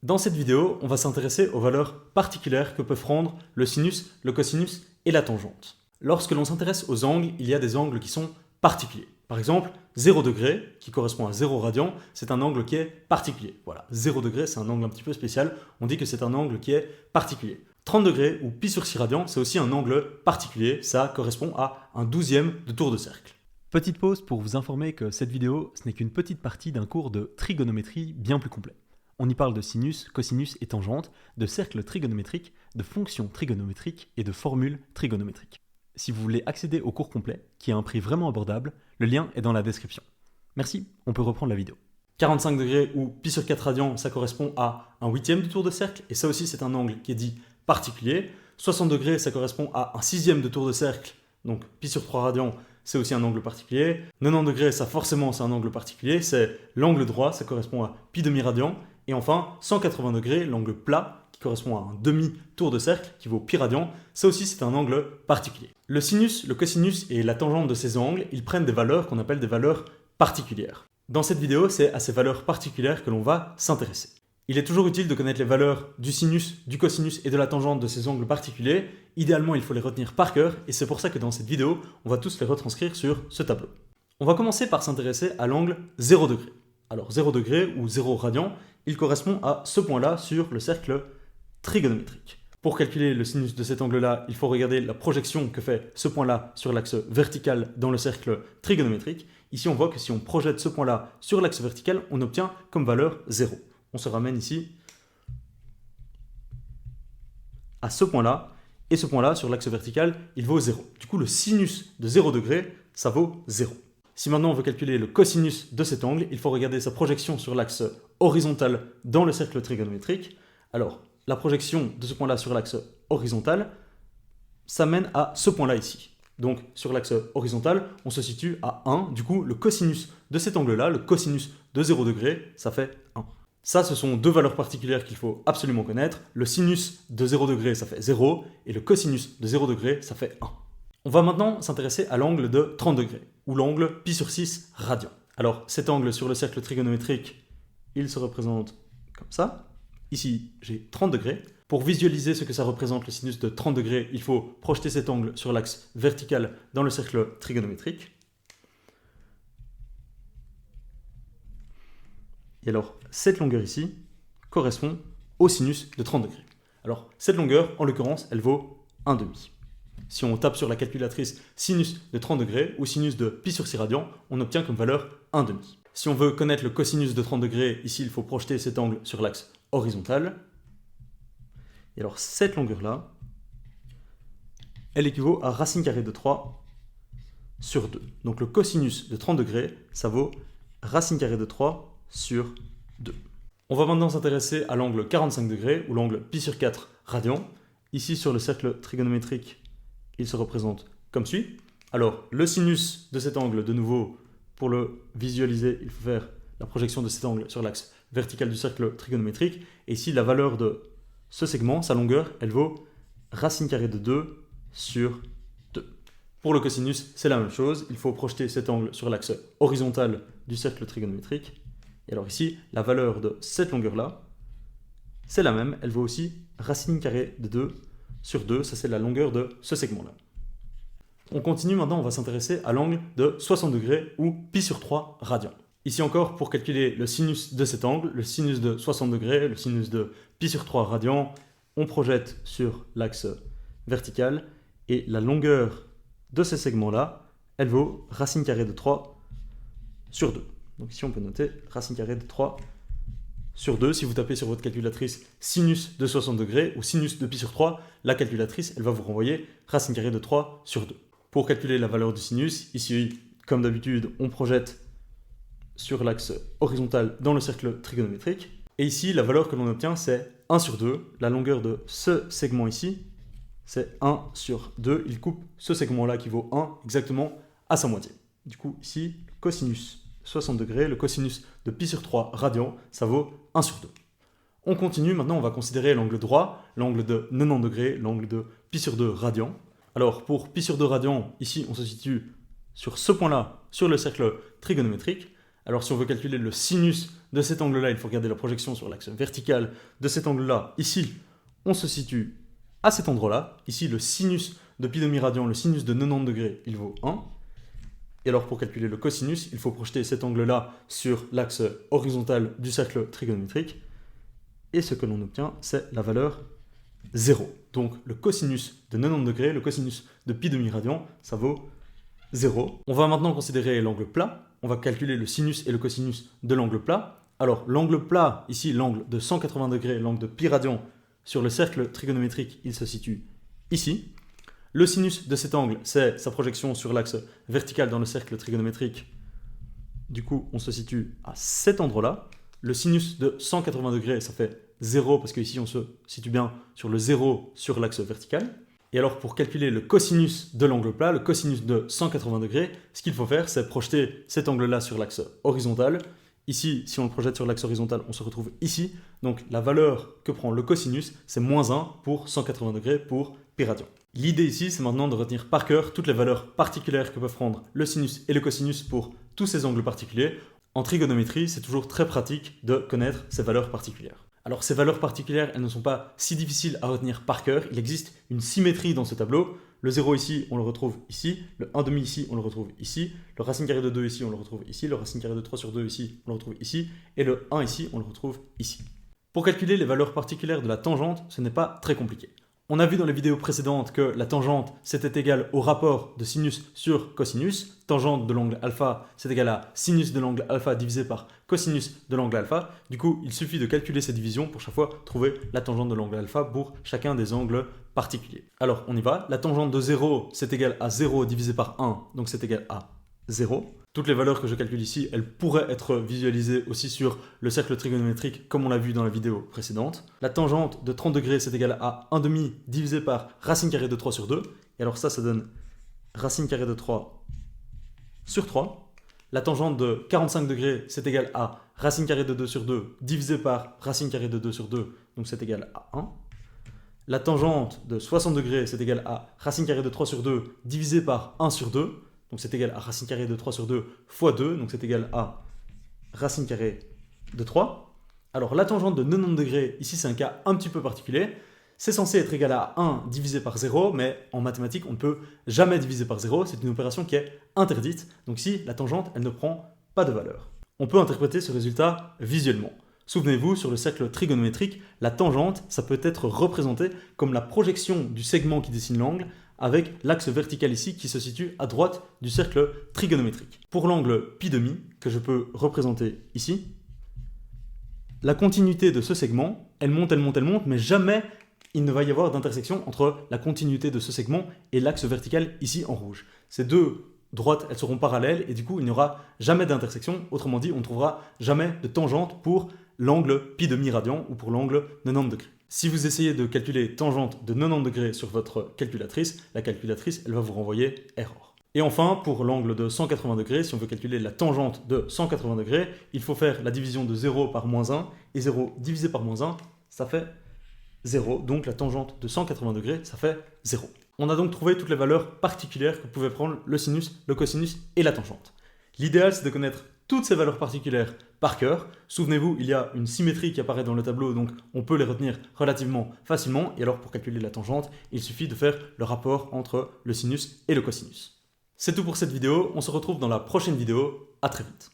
Dans cette vidéo, on va s'intéresser aux valeurs particulières que peuvent prendre le sinus, le cosinus et la tangente. Lorsque l'on s'intéresse aux angles, il y a des angles qui sont particuliers. Par exemple, 0 degré, qui correspond à 0 radian, c'est un angle qui est particulier. Voilà, 0 degré, c'est un angle un petit peu spécial, on dit que c'est un angle qui est particulier. 30 degrés ou pi sur 6 radians, c'est aussi un angle particulier, ça correspond à un 12e de tour de cercle. Petite pause pour vous informer que cette vidéo, ce n'est qu'une petite partie d'un cours de trigonométrie bien plus complet. On y parle de sinus, cosinus et tangente, de cercles trigonométriques, de fonctions trigonométriques et de formules trigonométriques. Si vous voulez accéder au cours complet, qui a un prix vraiment abordable, le lien est dans la description. Merci, on peut reprendre la vidéo. 45 degrés ou pi sur 4 radians, ça correspond à un 8e de tour de cercle, et ça aussi c'est un angle qui est dit particulier. 60 degrés, ça correspond à un 6e de tour de cercle, donc pi sur 3 radians, c'est aussi un angle particulier. 90 degrés, ça forcément c'est un angle particulier, c'est l'angle droit, ça correspond à pi demi-radian. Et enfin, 180 degrés, l'angle plat, qui correspond à un demi-tour de cercle, qui vaut pi radian, ça aussi c'est un angle particulier. Le sinus, le cosinus et la tangente de ces angles, ils prennent des valeurs qu'on appelle des valeurs particulières. Dans cette vidéo, c'est à ces valeurs particulières que l'on va s'intéresser. Il est toujours utile de connaître les valeurs du sinus, du cosinus et de la tangente de ces angles particuliers. Idéalement, il faut les retenir par cœur, et c'est pour ça que dans cette vidéo, on va tous les retranscrire sur ce tableau. On va commencer par s'intéresser à l'angle 0 degré. Alors 0 degré ou 0 radian, il correspond à ce point-là sur le cercle trigonométrique. Pour calculer le sinus de cet angle-là, il faut regarder la projection que fait ce point-là sur l'axe vertical dans le cercle trigonométrique. Ici, on voit que si on projette ce point-là sur l'axe vertical, on obtient comme valeur 0. On se ramène ici à ce point-là, et ce point-là, sur l'axe vertical, il vaut 0. Du coup, le sinus de 0 degré, ça vaut 0. Si maintenant on veut calculer le cosinus de cet angle, il faut regarder sa projection sur l'axe horizontal dans le cercle trigonométrique. Alors, la projection de ce point-là sur l'axe horizontal, ça mène à ce point-là ici. Donc, sur l'axe horizontal, on se situe à 1. Du coup, le cosinus de cet angle-là, le cosinus de 0 degré, ça fait 1. Ça, ce sont deux valeurs particulières qu'il faut absolument connaître. Le sinus de 0 degré, ça fait 0, et le cosinus de 0 degré, ça fait 1. On va maintenant s'intéresser à l'angle de 30 degrés, ou l'angle pi sur 6 radian. Alors, cet angle sur le cercle trigonométrique, il se représente comme ça. Ici, j'ai 30 degrés. Pour visualiser ce que ça représente le sinus de 30 degrés, il faut projeter cet angle sur l'axe vertical dans le cercle trigonométrique. Et alors, cette longueur ici correspond au sinus de 30 degrés. Alors, cette longueur, en l'occurrence, elle vaut 1,5. Si on tape sur la calculatrice sinus de 30 degrés ou sinus de pi sur 6 radians, on obtient comme valeur 1,5. Si on veut connaître le cosinus de 30 degrés, ici, il faut projeter cet angle sur l'axe horizontal. Et alors, cette longueur-là, elle équivaut à racine carrée de 3 sur 2. Donc, le cosinus de 30 degrés, ça vaut racine carrée de 3 sur 2. On va maintenant s'intéresser à l'angle 45 degrés ou l'angle pi sur 4 radians. Ici, sur le cercle trigonométrique, il se représente comme suit. Alors, le sinus de cet angle, de nouveau, pour le visualiser, il faut faire la projection de cet angle sur l'axe vertical du cercle trigonométrique. Et ici, la valeur de ce segment, sa longueur, elle vaut racine carrée de 2 sur 2. Pour le cosinus, c'est la même chose. Il faut projeter cet angle sur l'axe horizontal du cercle trigonométrique. Et alors ici, la valeur de cette longueur-là, c'est la même. Elle vaut aussi racine carrée de 2 sur 2. Ça, c'est la longueur de ce segment-là. On continue maintenant, on va s'intéresser à l'angle de 60 degrés ou pi sur 3 radians. Ici encore, pour calculer le sinus de cet angle, le sinus de 60 degrés, le sinus de pi sur 3 radians, on projette sur l'axe vertical et la longueur de ce segment-là, elle vaut racine carrée de 3 sur 2. Donc ici, on peut noter racine carrée de 3 sur 2. Si vous tapez sur votre calculatrice sinus de 60 degrés ou sinus de pi sur 3, la calculatrice, elle va vous renvoyer racine carrée de 3 sur 2. Pour calculer la valeur du sinus, ici, comme d'habitude, on projette sur l'axe horizontal dans le cercle trigonométrique. Et ici, la valeur que l'on obtient, c'est 1 sur 2. La longueur de ce segment ici, c'est 1 sur 2. Il coupe ce segment-là qui vaut 1 exactement à sa moitié. Du coup, ici, cosinus 60 degrés, le cosinus de pi sur 3 radians, ça vaut 1 sur 2. On continue, maintenant on va considérer l'angle droit, l'angle de 90 degrés, l'angle de pi sur 2 radians. Alors pour pi sur 2 radians, ici on se situe sur ce point-là, sur le cercle trigonométrique. Alors si on veut calculer le sinus de cet angle-là, il faut regarder la projection sur l'axe vertical de cet angle-là. Ici, on se situe à cet endroit-là. Ici, le sinus de pi demi-radian, le sinus de 90 degrés, il vaut 1. Et alors pour calculer le cosinus, il faut projeter cet angle-là sur l'axe horizontal du cercle trigonométrique. Et ce que l'on obtient, c'est la valeur 0. Donc le cosinus de 90 degrés, le cosinus de pi demi-radian, ça vaut 0. On va maintenant considérer l'angle plat. On va calculer le sinus et le cosinus de l'angle plat. Alors l'angle plat, ici l'angle de 180 degrés, l'angle de pi radian, sur le cercle trigonométrique, il se situe ici. Le sinus de cet angle, c'est sa projection sur l'axe vertical dans le cercle trigonométrique. Du coup, on se situe à cet endroit-là. Le sinus de 180 degrés, ça fait 0, parce qu'ici, on se situe bien sur le 0 sur l'axe vertical. Et alors, pour calculer le cosinus de l'angle plat, le cosinus de 180 degrés, ce qu'il faut faire, c'est projeter cet angle-là sur l'axe horizontal. Ici, si on le projette sur l'axe horizontal, on se retrouve ici. Donc, la valeur que prend le cosinus, c'est moins 1 pour 180 degrés pour pi radian. L'idée ici, c'est maintenant de retenir par cœur toutes les valeurs particulières que peuvent prendre le sinus et le cosinus pour tous ces angles particuliers. En trigonométrie, c'est toujours très pratique de connaître ces valeurs particulières. Alors ces valeurs particulières, elles ne sont pas si difficiles à retenir par cœur. Il existe une symétrie dans ce tableau. Le 0 ici, on le retrouve ici. Le 1,5 ici, on le retrouve ici. Le racine carrée de 2 ici, on le retrouve ici. Le racine carrée de 3 sur 2 ici, on le retrouve ici. Et le 1 ici, on le retrouve ici. Pour calculer les valeurs particulières de la tangente, ce n'est pas très compliqué. On a vu dans les vidéos précédentes que la tangente, c'était égal au rapport de sinus sur cosinus. Tangente de l'angle alpha, c'est égal à sinus de l'angle alpha divisé par cosinus de l'angle alpha. Du coup, il suffit de calculer ces divisions pour chaque fois trouver la tangente de l'angle alpha pour chacun des angles particuliers. Alors, on y va. La tangente de 0, c'est égal à 0 divisé par 1, donc c'est égal à 0. Toutes les valeurs que je calcule ici, elles pourraient être visualisées aussi sur le cercle trigonométrique comme on l'a vu dans la vidéo précédente. La tangente de 30 degrés, c'est égal à 1,5 divisé par racine carrée de 3 sur 2. Et alors ça donne racine carrée de 3 sur 3. La tangente de 45 degrés, c'est égal à racine carrée de 2 sur 2 divisé par racine carrée de 2 sur 2, donc c'est égal à 1. La tangente de 60 degrés, c'est égal à racine carrée de 3 sur 2 divisé par 1 sur 2. Donc c'est égal à racine carrée de 3 sur 2 fois 2, donc c'est égal à racine carrée de 3. Alors la tangente de 90 degrés, ici c'est un cas un petit peu particulier. C'est censé être égal à 1 divisé par 0, mais en mathématiques on ne peut jamais diviser par 0, c'est une opération qui est interdite. Donc ici la tangente elle ne prend pas de valeur. On peut interpréter ce résultat visuellement. Souvenez-vous, sur le cercle trigonométrique, la tangente, ça peut être représenté comme la projection du segment qui dessine l'angle avec l'axe vertical ici qui se situe à droite du cercle trigonométrique. Pour l'angle pi demi, que je peux représenter ici, la continuité de ce segment, elle monte, mais jamais il ne va y avoir d'intersection entre la continuité de ce segment et l'axe vertical ici en rouge. Ces deux droites, elles seront parallèles et du coup, il n'y aura jamais d'intersection. Autrement dit, on ne trouvera jamais de tangente pour l'angle pi demi-radian ou pour l'angle 90 degrés. Si vous essayez de calculer tangente de 90 degrés sur votre calculatrice, la calculatrice, elle va vous renvoyer error. Et enfin, pour l'angle de 180 degrés, si on veut calculer la tangente de 180 degrés, il faut faire la division de 0 par moins 1, et 0 divisé par moins 1, ça fait 0. Donc la tangente de 180 degrés, ça fait 0. On a donc trouvé toutes les valeurs particulières que pouvaient prendre le sinus, le cosinus et la tangente. L'idéal, c'est de connaître toutes ces valeurs particulières par cœur. Souvenez-vous, il y a une symétrie qui apparaît dans le tableau, donc on peut les retenir relativement facilement. Et alors, pour calculer la tangente, il suffit de faire le rapport entre le sinus et le cosinus. C'est tout pour cette vidéo. On se retrouve dans la prochaine vidéo. À très vite.